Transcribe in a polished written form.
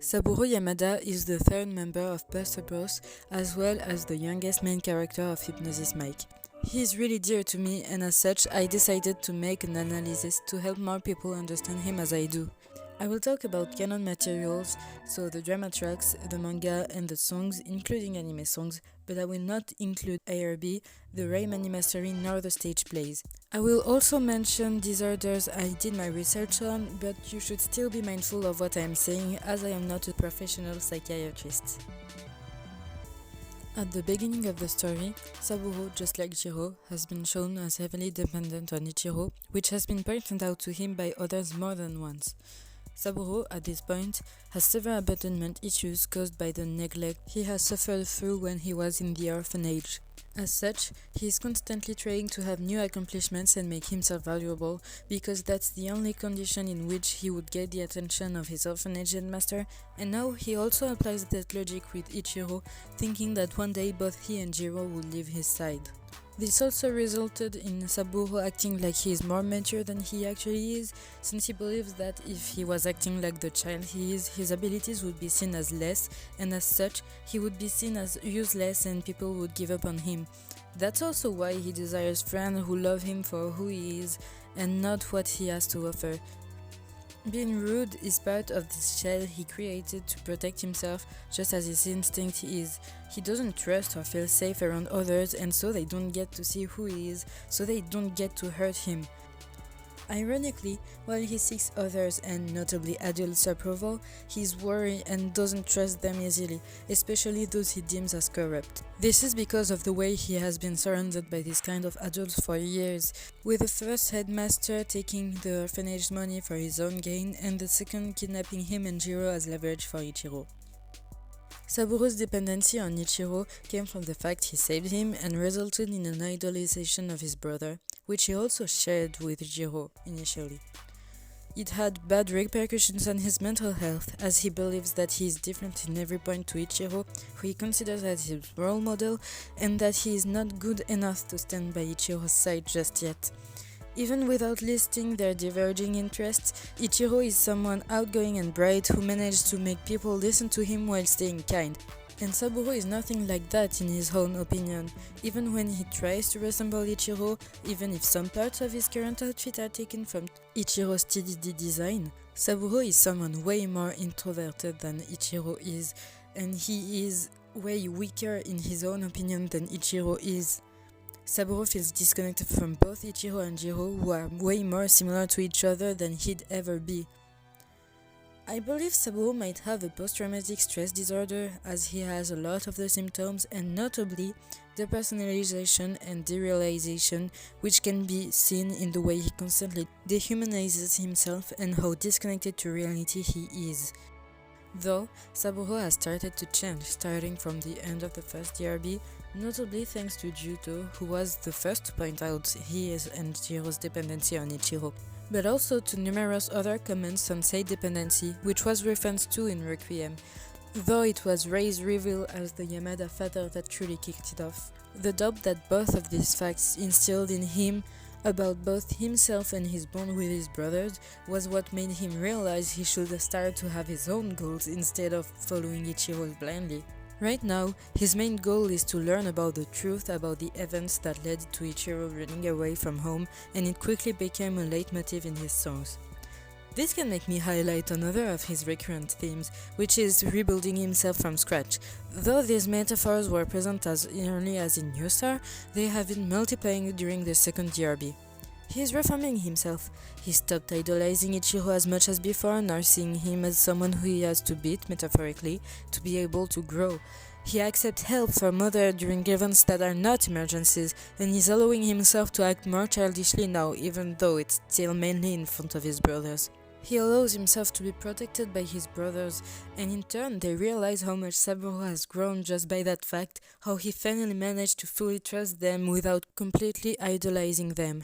Saburo Yamada is the third member of Bros, as well as the youngest main character of Hypnosis Mike. He is really dear to me, and as such, I decided to make an analysis to help more people understand him as I do. I will talk about canon materials, so the drama tracks, the manga, and the songs, including anime songs, but I will not include ARB, the Rayman Mastery, nor the stage plays. I will also mention disorders I did my research on, but you should still be mindful of what I am saying, as I am not a professional psychiatrist. At the beginning of the story, Saburo, just like Jiro, has been shown as heavily dependent on Ichiro, which has been pointed out to him by others more than once. Saburo, at this point, has severe abandonment issues caused by the neglect he has suffered through when he was in the orphanage. As such, he is constantly trying to have new accomplishments and make himself valuable, because that's the only condition in which he would get the attention of his orphanage headmaster, and now he also applies that logic with Ichiro, thinking that one day both he and Jiro would leave his side. This also resulted in Saburo acting like he is more mature than he actually is, since he believes that if he was acting like the child he is, his abilities would be seen as less, and as such, he would be seen as useless and people would give up on him. That's also why he desires friends who love him for who he is, and not what he has to offer. Being rude is part of this shell he created to protect himself, just as his instinct is. He doesn't trust or feel safe around others, and so they don't get to see who he is, so they don't get to hurt him. Ironically, while he seeks others and notably adults' approval, he's worried and doesn't trust them easily, especially those he deems as corrupt. This is because of the way he has been surrounded by this kind of adults for years, with the first headmaster taking the orphanage money for his own gain and the second kidnapping him and Jiro as leverage for Ichiro. Saburo's dependency on Ichiro came from the fact he saved him and resulted in an idolization of his brother, which he also shared with Jiro initially. It had bad repercussions on his mental health, as he believes that he is different in every point to Ichiro, who he considers as his role model, and that he is not good enough to stand by Ichiro's side just yet. Even without listing their diverging interests, Ichiro is someone outgoing and bright who managed to make people listen to him while staying kind. And Saburo is nothing like that in his own opinion. Even when he tries to resemble Ichiro, even if some parts of his current outfit are taken from Ichiro's ptsd design, Saburo is someone way more introverted than Ichiro is, and he is way weaker in his own opinion than Ichiro is. Saburo feels disconnected from both Ichiro and Jiro, who are way more similar to each other than he'd ever be. I believe Saburo might have a post-traumatic stress disorder, as he has a lot of the symptoms, and notably depersonalization and derealization, which can be seen in the way he constantly dehumanizes himself and how disconnected to reality he is. Though, Saburo has started to change starting from the end of the first DRB, notably thanks to Juto, who was the first to point out his and Jiro's dependency on Ichiro, but also to numerous other comments on said dependency, which was referenced to in Requiem, though it was Rei's reveal as the Yamada father that truly kicked it off. The doubt that both of these facts instilled in him about both himself and his bond with his brothers was what made him realize he should start to have his own goals instead of following Ichiro's blindly. Right now, his main goal is to learn about the truth about the events that led to Ichiro running away from home, and it quickly became a leitmotif in his songs. This can make me highlight another of his recurrent themes, which is rebuilding himself from scratch. Though these metaphors were present as early as in New Star, they have been multiplying during the second DRB. He is reforming himself. He stopped idolizing Ichiro as much as before, nor seeing him as someone who he has to beat, metaphorically, to be able to grow. He accepts help from others during events that are not emergencies, and is allowing himself to act more childishly now, even though it's still mainly in front of his brothers. He allows himself to be protected by his brothers, and in turn they realize how much Saburo has grown just by that fact, how he finally managed to fully trust them without completely idolizing them.